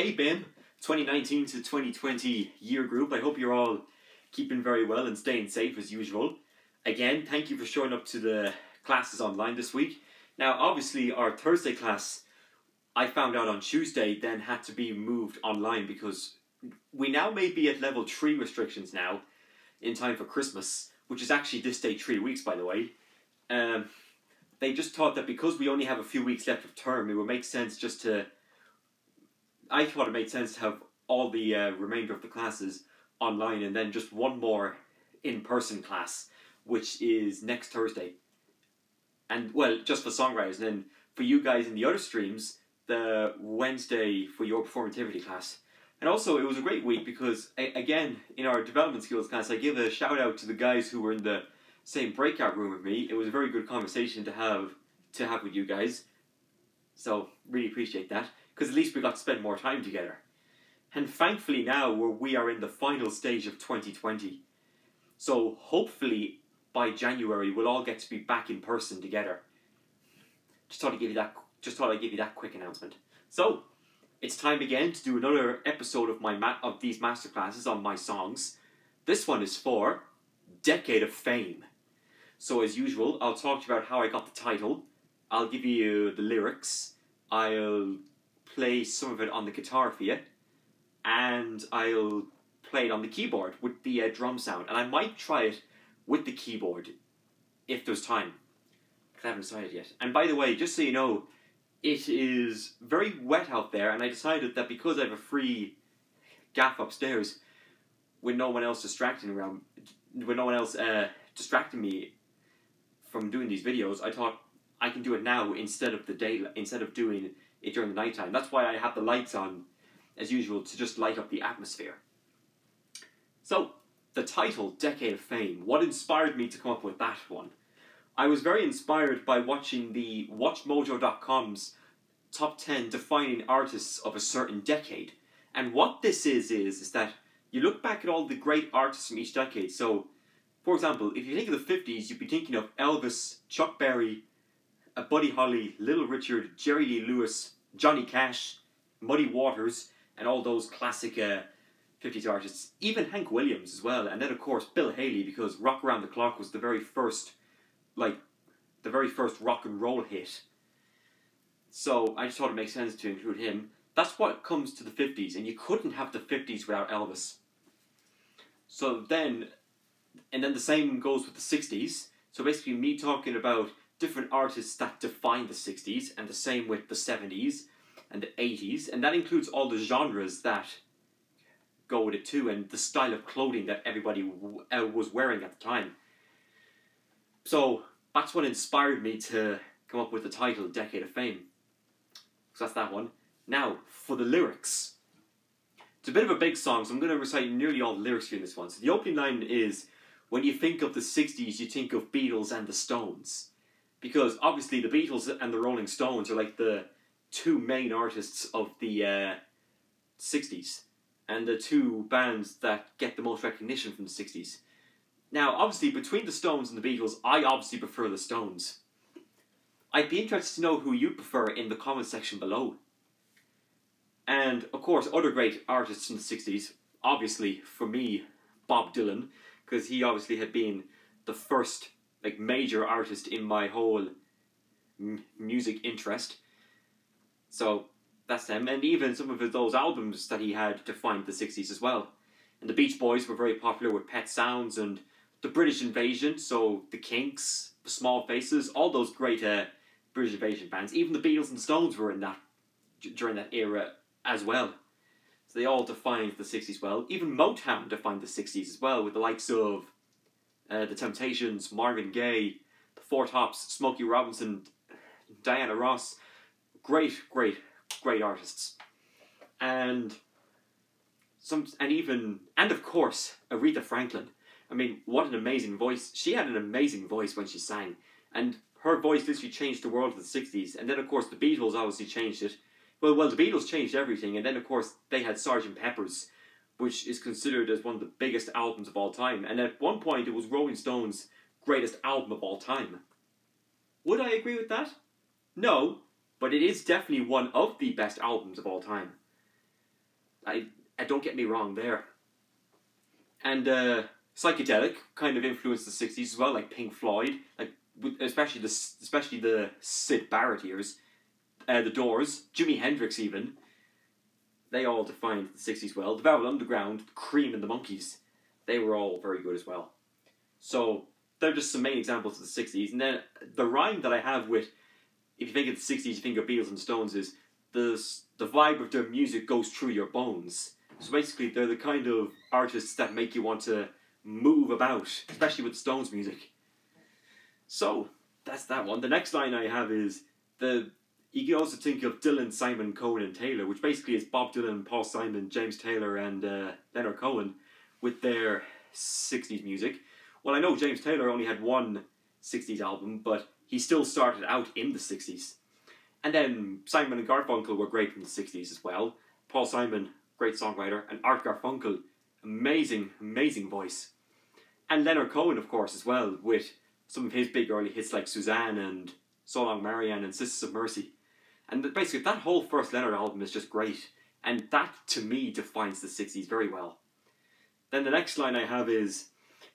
Hey BIM, 2019 to 2020 year group. I hope you're all keeping very well and staying safe as usual. Again, thank you for showing up to the classes online this week. Now, obviously, our Thursday class, I found out on Tuesday, then had to be moved online because we now may be at level 3 restrictions now in time for Christmas, which is actually this day 3 weeks, by the way. They just thought that because we only have a few weeks left of term, it would make sense just to... I thought it made sense to have all the remainder of the classes online and then just one more in-person class, which is next Thursday. And, well, just for songwriters. And then for you guys in the other streams, the Wednesday for your performativity class. And also, it was a great week because, again, in our development skills class, I give a shout out to the guys who were in the same breakout room with me. It was a very good conversation to have with you guys. So, really appreciate that. Because at least we got to spend more time together. And thankfully now we are in the final stage of 2020. So hopefully by January we'll all get to be back in person together. Just thought I'd give you that quick announcement. So it's time again to do another episode of these masterclasses on my songs. This one is for Decade of Fame. So as usual, I'll talk to you about how I got the title. I'll give you the lyrics. I'll play some of it on the guitar for you, and I'll play it on the keyboard with the drum sound, and I might try it with the keyboard if there's time, because I haven't decided yet. And by the way, just so you know, it is very wet out there, and I decided that because I have a free gaff upstairs with no one else distracting me from doing these videos, I thought I can do it now instead of doing it during the nighttime. That's why I have the lights on, as usual, to just light up the atmosphere. So, the title, Decade of Fame. What inspired me to come up with that one? I was very inspired by watching the WatchMojo.com's top 10 defining artists of a certain decade. And what this is that you look back at all the great artists from each decade. So, for example, if you think of the 50s, you'd be thinking of Elvis, Chuck Berry, Buddy Holly, Little Richard, Jerry Lee Lewis, Johnny Cash, Muddy Waters, and all those classic 50s artists. Even Hank Williams as well. And then, of course, Bill Haley, because Rock Around the Clock was the very first rock and roll hit. So I just thought it makes sense to include him. That's what comes to the 50s, and you couldn't have the 50s without Elvis. So then, and then the same goes with the 60s. So basically me talking about different artists that define the 60s, and the same with the 70s and the 80s, and that includes all the genres that go with it too, and the style of clothing that everybody was wearing at the time. So that's what inspired me to come up with the title, Decade of Fame. So that's that one. Now, for the lyrics. It's a bit of a big song, so I'm going to recite nearly all the lyrics for you in this one. So the opening line is, when you think of the 60s, you think of Beatles and the Stones. Because obviously the Beatles and the Rolling Stones are like the two main artists of the 60s. And the two bands that get the most recognition from the 60s. Now, obviously, between the Stones and the Beatles, I obviously prefer the Stones. I'd be interested to know who you prefer in the comment section below. And, of course, other great artists from the 60s. Obviously, for me, Bob Dylan. Because he obviously had been the first major artist in my whole music interest. So that's them, and even some of those albums that he had defined the 60s as well. And the Beach Boys were very popular with Pet Sounds and the British Invasion, so the Kinks, the Small Faces, all those great British Invasion bands. Even the Beatles and Stones were in that during that era as well. So they all defined the 60s well. Even Motown defined the 60s as well, with the likes of The Temptations, Marvin Gaye, the Four Tops, Smokey Robinson, Diana Ross. Great artists. And of course, Aretha Franklin. I mean, what an amazing voice. She had an amazing voice when she sang. And her voice literally changed the world of the 60s. And then, of course, the Beatles obviously changed it. Well, the Beatles changed everything. And then, of course, they had Sgt. Pepper's, which is considered as one of the biggest albums of all time. And at one point, it was Rolling Stone's greatest album of all time. Would I agree with that? No, but it is definitely one of the best albums of all time. I don't get me wrong there. And psychedelic kind of influenced the 60s as well, like Pink Floyd, like especially the Syd Barrett years, the Doors, Jimi Hendrix even. They all defined the 60s well. The Velvet Underground, Cream and the Monkees, they were all very good as well. So they're just some main examples of the 60s. And then the rhyme that I have with, if you think of the 60s, you think of Beatles and Stones, is the vibe of their music goes through your bones. So basically, they're the kind of artists that make you want to move about, especially with Stones music. So, that's that one. The next line I have is, you can also think of Dylan, Simon, Cohen and Taylor, which basically is Bob Dylan, Paul Simon, James Taylor and Leonard Cohen with their 60s music. Well, I know James Taylor only had one 60s album, but he still started out in the 60s. And then Simon and Garfunkel were great from the 60s as well. Paul Simon, great songwriter, and Art Garfunkel, amazing, amazing voice. And Leonard Cohen, of course, as well, with some of his big early hits like Suzanne and So Long Marianne and Sisters of Mercy. And basically, that whole first Leonard album is just great. And that, to me, defines the 60s very well. Then the next line I have is,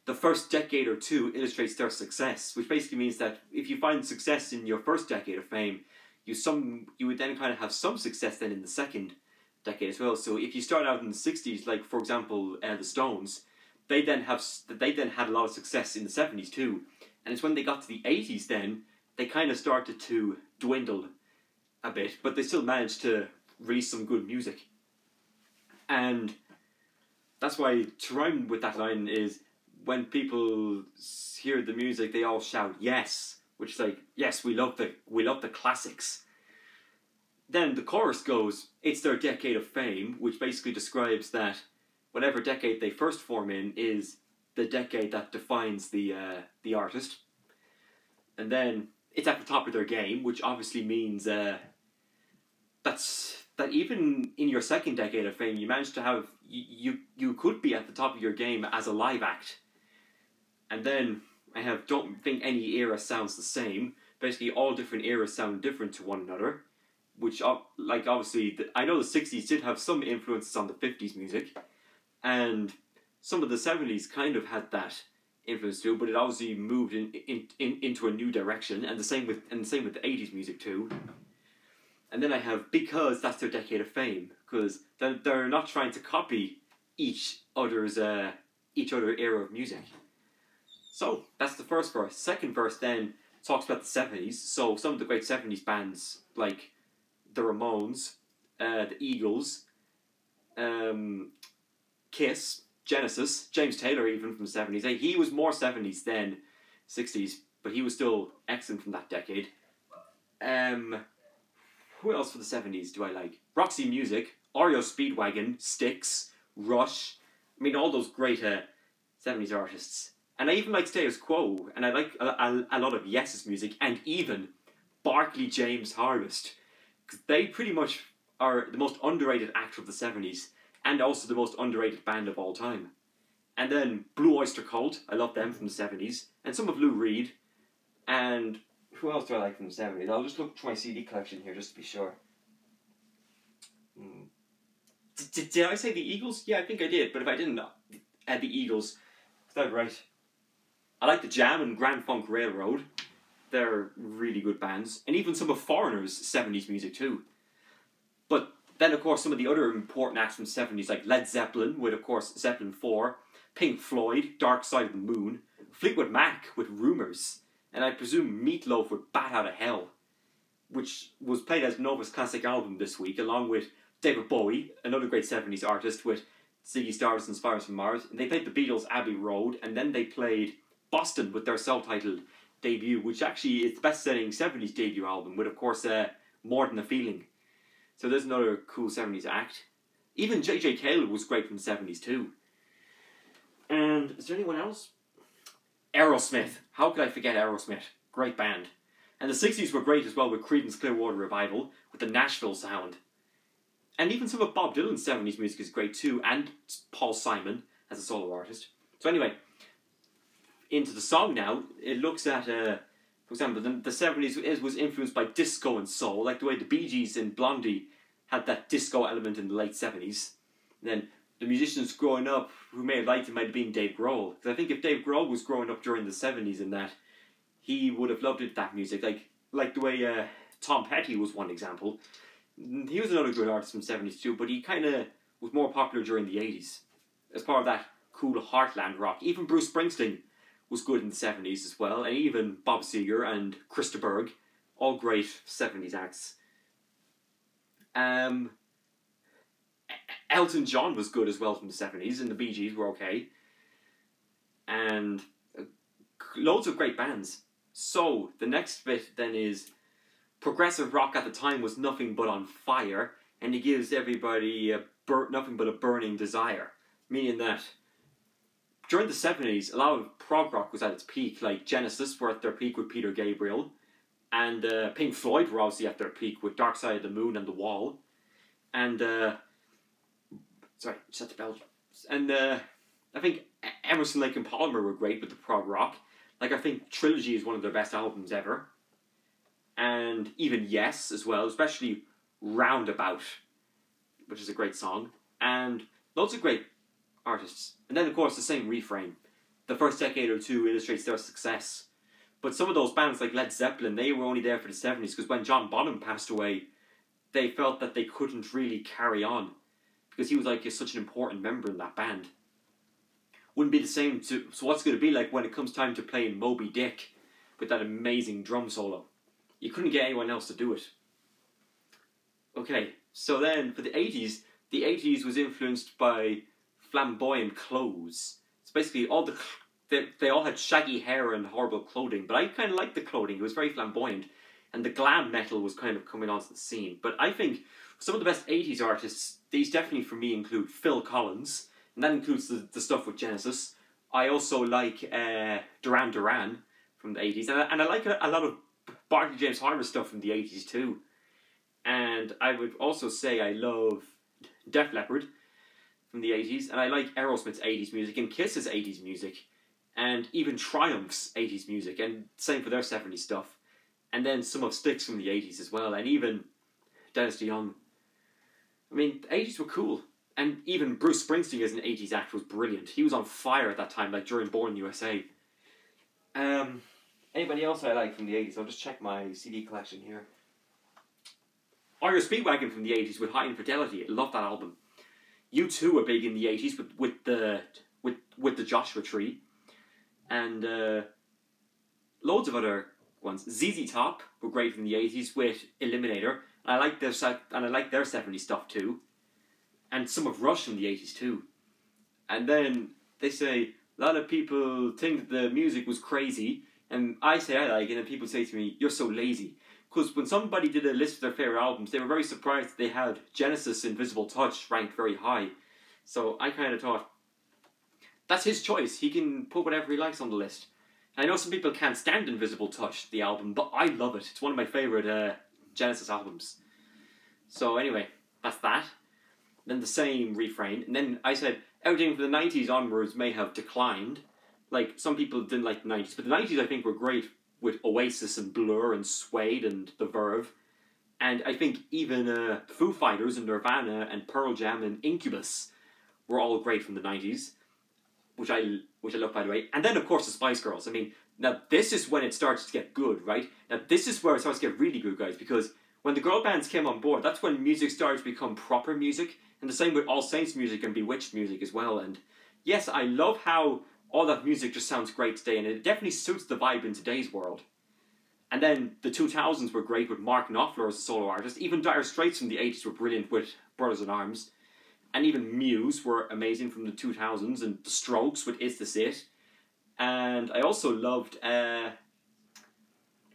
the first decade or two illustrates their success, which basically means that if you find success in your first decade of fame, you would then kind of have some success then in the second decade as well. So if you start out in the 60s, like for example the Stones, they then had a lot of success in the 70s too. And it's when they got to the 80s then, they kind of started to dwindle a bit, but they still managed to release some good music. And that's why to rhyme with that line is, when people hear the music, they all shout yes, which is like, yes, we love the classics. Then the chorus goes, it's their decade of fame, which basically describes that whatever decade they first form in is the decade that defines the artist. And then it's at the top of their game, which obviously means that even in your second decade of fame, you managed to have, you could be at the top of your game as a live act. And then I have, don't think any era sounds the same. Basically, all different eras sound different to one another. Which, like, obviously, I know the 60s did have some influences on the 50s music. And some of the 70s kind of had that influence too, but it obviously moved into a new direction. And the same with the 80s music too. And then I have, because that's their decade of fame. Because they're not trying to copy each other era of music. So, that's the first verse. Second verse then talks about the 70s. So, some of the great 70s bands, like the Ramones, the Eagles, Kiss, Genesis, James Taylor even from the 70s. He was more 70s than 60s, but he was still excellent from that decade. Who else for the 70s do I like? Roxy Music, REO Speedwagon, Styx, Rush. I mean, all those great 70s artists. And I even like Status Quo, and I like a lot of Yes's music, and even Barclay James Harvest. Because they pretty much are the most underrated act of the 70s, and also the most underrated band of all time. And then Blue Oyster Cult, I love them from the 70s, and some of Lou Reed, and who else do I like from the 70s? I'll just look through my CD collection here just to be sure. Did I say the Eagles? Yeah, I think I did, but if I didn't add the Eagles, is that right? I like the Jam and Grand Funk Railroad. They're really good bands. And even some of Foreigner's 70s music too. But then, of course, some of the other important acts from the 70s, like Led Zeppelin, with, of course, Zeppelin 4, Pink Floyd, Dark Side of the Moon, Fleetwood Mac with Rumours, and I presume Meatloaf with Bat Out of Hell, which was played as Nova's classic album this week, along with David Bowie, another great 70s artist, with Ziggy Stardust and Spiders from Mars. And they played the Beatles' Abbey Road, and then they played Boston with their self-titled debut, which actually is the best-selling 70s debut album, with, of course, More Than a Feeling. So there's another cool 70s act. Even J.J. Cale was great from the 70s too. And is there anyone else? Aerosmith. How could I forget Aerosmith? Great band. And the 60s were great as well with Creedence Clearwater Revival, with the Nashville sound. And even some of Bob Dylan's 70s music is great too, and Paul Simon as a solo artist. So anyway, into the song now, it looks at, for example, the 70s was influenced by disco and soul, like the way the Bee Gees and Blondie had that disco element in the late 70s. And then the musicians growing up who may have liked it might have been Dave Grohl. Because I think if Dave Grohl was growing up during the 70s and that, he would have loved it, that music. Like the way Tom Petty was one example. He was another good artist from the 70s too, but he kind of was more popular during the 80s. As part of that cool heartland rock. Even Bruce Springsteen was good in the 70s as well. And even Bob Seger and Krista Berg. All great 70s acts. Elton John was good as well from the 70s, and the Bee Gees were okay. And loads of great bands. So, the next bit then is progressive rock at the time was nothing but on fire, and it gives everybody nothing but a burning desire. Meaning that during the 70s, a lot of prog rock was at its peak, like Genesis were at their peak with Peter Gabriel, and Pink Floyd were obviously at their peak with Dark Side of the Moon and The Wall. And, sorry, set the bell. And I think Emerson, Lake and Palmer were great with the prog rock. Like, I think Trilogy is one of their best albums ever. And even Yes as well, especially Roundabout, which is a great song. And loads of great artists. And then, of course, the same refrain. The first decade or two illustrates their success. But some of those bands, like Led Zeppelin, they were only there for the 70s, because when John Bonham passed away, they felt that they couldn't really carry on, because he was like such an important member in that band. Wouldn't be the same so what's it going to be like when it comes time to play Moby Dick with that amazing drum solo? You couldn't get anyone else to do it. Okay, so then for the 80s was influenced by flamboyant clothes. It's basically all they all had shaggy hair and horrible clothing, but I kind of liked the clothing. It was very flamboyant, and the glam metal was kind of coming onto the scene. But I think some of the best 80s artists, these definitely for me include Phil Collins, and that includes the stuff with Genesis. I also like Duran Duran from the 80s, and I like a lot of Barclay James Harvest stuff from the 80s too. And I would also say I love Def Leppard from the 80s, and I like Aerosmith's 80s music, and Kiss's 80s music, and even Triumph's 80s music, and same for their 70s stuff. And then some of Styx from the 80s as well, and even Dennis DeYoung. I mean, the 80s were cool. And even Bruce Springsteen as an 80s act was brilliant. He was on fire at that time, like during Born USA. Anybody else I like from the 80s? I'll just check my CD collection here. Irish Speedwagon from the 80s with High Infidelity. I love that album. U2 were big in the 80s with the Joshua Tree. And loads of other ones. ZZ Top were great from the 80s with Eliminator. And I like their 70s stuff too. And some of Rush from the 80s too. And then they say a lot of people think that the music was crazy, and I say I like it, and people say to me, "You're so lazy." Because when somebody did a list of their favourite albums, they were very surprised that they had Genesis' Invisible Touch ranked very high. So I kind of thought, that's his choice. He can put whatever he likes on the list. And I know some people can't stand Invisible Touch, the album, but I love it. It's one of my favourite Genesis albums. So anyway, that's that. Then the same refrain. And then I said, everything from the 90s onwards may have declined. Like, some people didn't like the 90s, but the 90s I think were great with Oasis and Blur and Suede and The Verve. And I think even Foo Fighters and Nirvana and Pearl Jam and Incubus were all great from the 90s, which I love, by the way. And then, of course, the Spice Girls. I mean, now this is when it starts to get good, right? Now this is where it starts to get really good, guys, because when the girl bands came on board, that's when music started to become proper music. And the same with All Saints music and Bewitched music as well. And yes, I love how all that music just sounds great today, and it definitely suits the vibe in today's world. And then the 2000s were great with Mark Knopfler as a solo artist. Even Dire Straits from the 80s were brilliant with Brothers in Arms. And even Muse were amazing from the 2000s, and The Strokes with Is This It. And I also loved,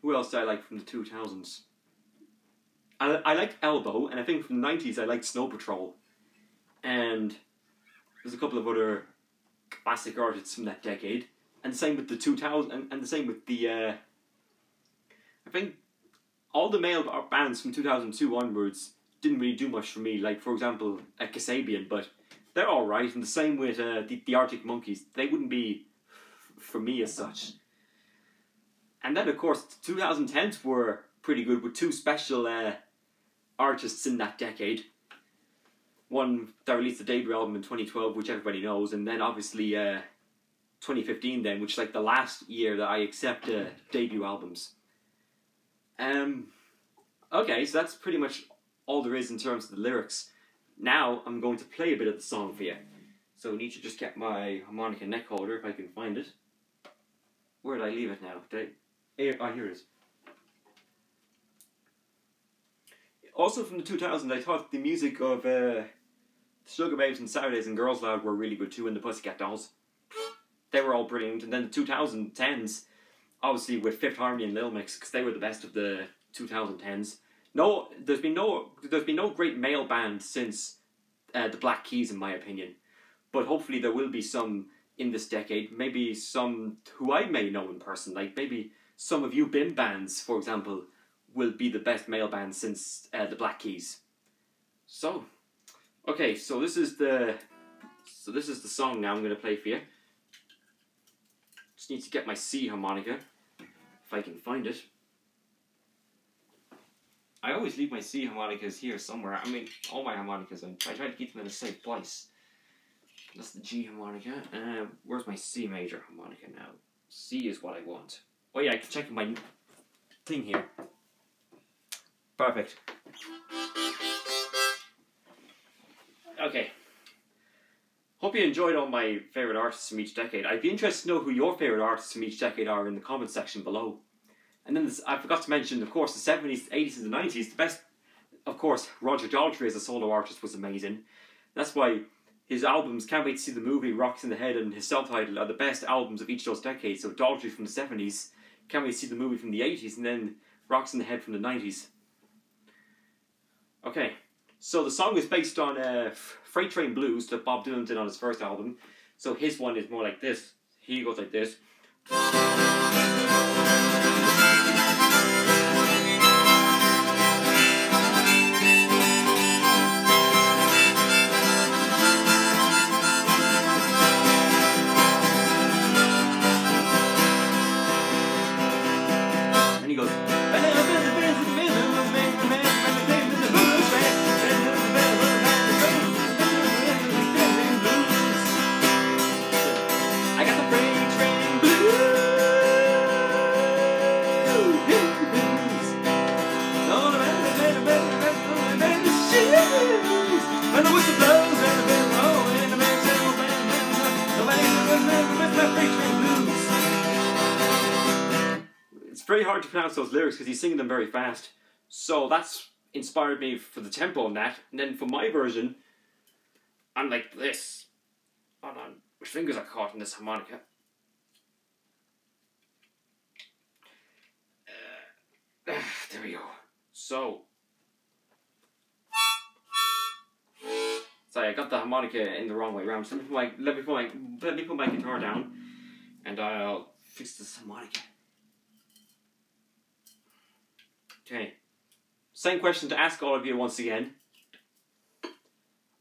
who else did I like from the 2000s? I liked Elbow, and I think from the 90s I liked Snow Patrol. And there's a couple of other classic artists from that decade. And the same with the 2000s, and the same with the, I think all the male bands from 2002 onwards didn't really do much for me. Like, for example, Kasabian, but they're alright. And the same with the Arctic Monkeys. They wouldn't be for me as such. And then, of course, the 2010s were pretty good with two special artists in that decade. one that released the debut album in 2012, which everybody knows, and then obviously 2015 then, which is like the last year that I accept debut albums. Okay, so that's pretty much all there is in terms of the lyrics. Now I'm going to play a bit of the song for you. So I need to just get my harmonica neck holder if I can find it. Where did I leave it now? Oh, here it is. Also from the 2000s, I thought the music of Sugar Babes and Saturdays and Girls Loud were really good too, and the Pussycat Dolls. They were all brilliant. And then the 2010s, obviously with Fifth Harmony and Little Mix, because they were the best of the 2010s. No, there's been no great male band since the Black Keys, in my opinion. But hopefully there will be some in this decade. Maybe some who I may know in person. Like maybe some of you BIM bands, for example, will be the best male band since the Black Keys. So, okay, so this is the song now I'm going to play for you. Just need to get my C harmonica, if I can find it. I always leave my C harmonicas here somewhere. I mean, all my harmonicas, I try to keep them in a safe place. That's the G harmonica. Where's my C major harmonica now? C is what I want. Oh yeah, I can check my thing here. Perfect. Okay. Hope you enjoyed all my favourite artists from each decade. I'd be interested to know who your favourite artists from each decade are in the comment section below. And then I forgot to mention, of course, the 70s, 80s and the 90s. The best, of course, Roger Daltrey as a solo artist was amazing. That's why his albums, Can't Wait to See the Movie, Rocks in the Head and his self-titled are the best albums of each of those decades. So Daltrey from the 70s, Can't Wait to See the Movie from the 80s, and then Rocks in the Head from the 90s. Okay, so the song is based on Freight Train Blues that Bob Dylan did on his first album. So his one is more like this. He goes like this. And he goes... It's very hard to pronounce those lyrics because he's singing them very fast. So that's inspired me for the tempo on that. And then for my version, I'm like this. Hold on, which fingers are caught in this harmonica? There we go. So, sorry, I got the harmonica in the wrong way around. So let me put my guitar down, and I'll fix this harmonica. Okay. Same question to ask all of you once again.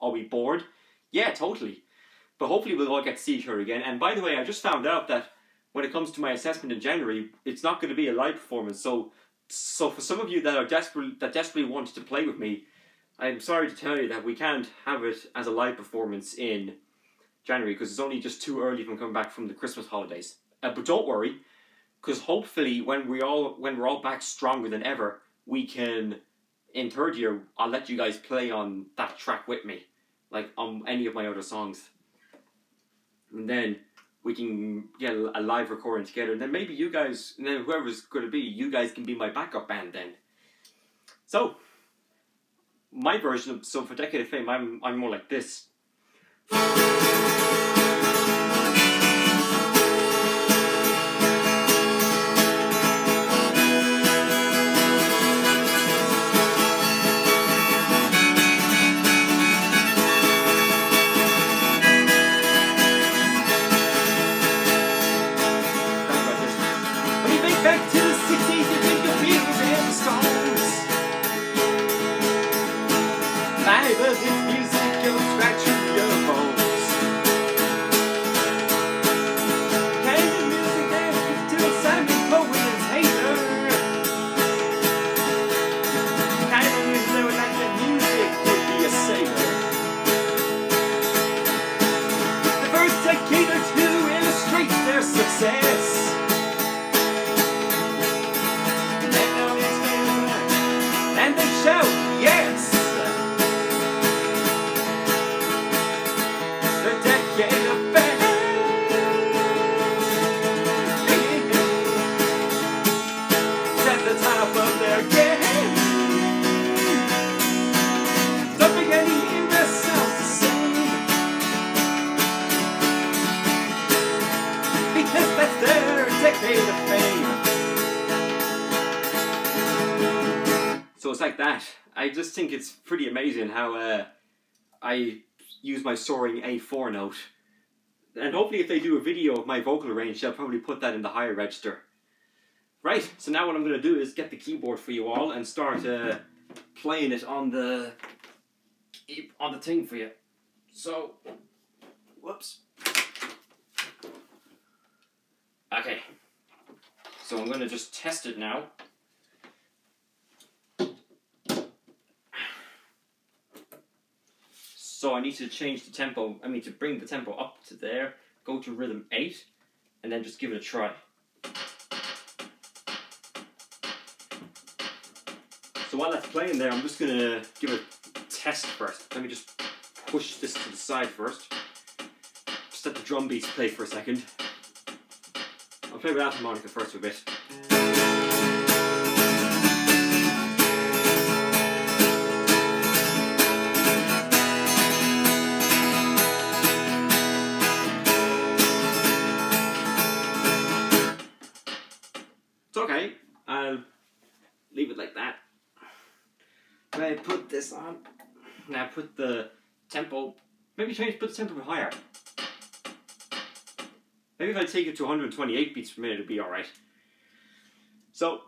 Are we bored? Yeah, totally. But hopefully we'll all get to see each other again. And by the way, I just found out that when it comes to my assessment in January, it's not going to be a live performance. So for some of you that are desperately wanted to play with me, I'm sorry to tell you that we can't have it as a live performance in January because it's only just too early from coming back from the Christmas holidays. But don't worry, because hopefully when we're all back stronger than ever, we can, in third year, I'll let you guys play on that track with me, like on any of my other songs. And then we can get a live recording together, and then maybe you guys, and then whoever's going to be, you guys can be my backup band then. So, my version of, so for Decade of Fame, I'm more like this. Back to the 60s, you think the Beatles and the Stones. Live as this music goes right through your bones. So it's like that. I just think it's pretty amazing how I use my soaring A4 note. And hopefully if they do a video of my vocal range, they'll probably put that in the higher register. Right, so now what I'm going to do is get the keyboard for you all and start playing it on the thing for you. So, whoops. Okay, so I'm going to just test it now. So I need to change the tempo, to bring the tempo up to there, go to rhythm 8, and then just give it a try. So while that's playing there, I'm just going to give it a test first. Let me just push this to the side first. Just let the drum beats play for a second. I'll play with that harmonica first for a bit. It's okay. I'll leave it like that. I put this on. Now put the tempo. Maybe put the tempo a bit higher. Maybe if I take it to 128 beats per minute, it'll be alright. So,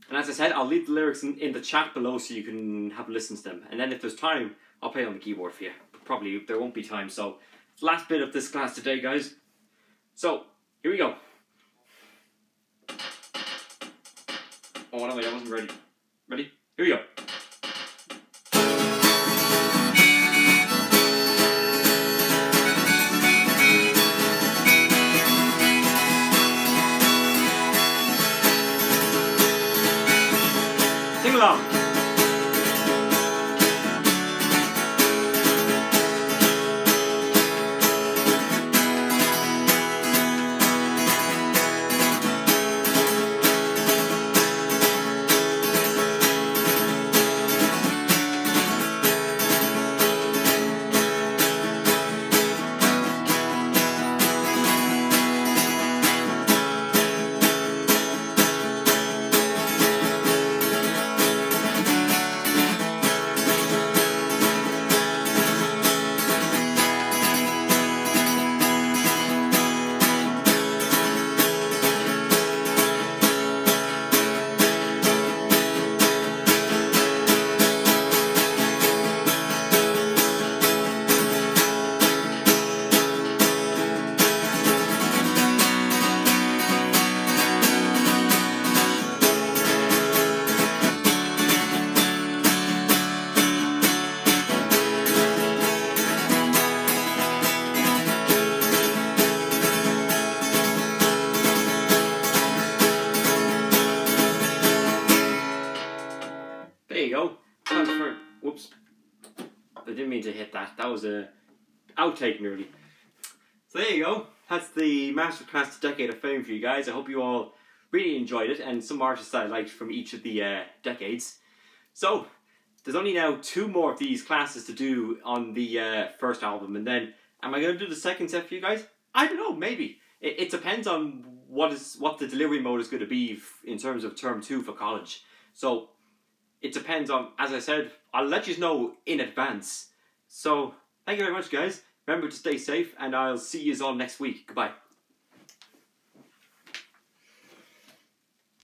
and as I said, I'll leave the lyrics in the chat below so you can have a listen to them. And then if there's time, I'll play it on the keyboard for you. But probably there won't be time. So, last bit of this class today, guys. So, here we go. Oh, no, wait, I wasn't ready. Ready? Here we go. Sing along. There you go. Whoops. I didn't mean to hit that. That was a outtake nearly. So there you go. That's the Masterclass Decade of Fame for you guys. I hope you all really enjoyed it, and some artists that I liked from each of the decades. So, there's only now 2 more of these classes to do on the first album, and then, am I going to do the second set for you guys? I don't know, maybe. It depends on what the delivery mode is going to be in terms of term 2 for college. So, it depends on, as I said, I'll let you know in advance. So, thank you very much, guys. Remember to stay safe, and I'll see you all next week. Goodbye.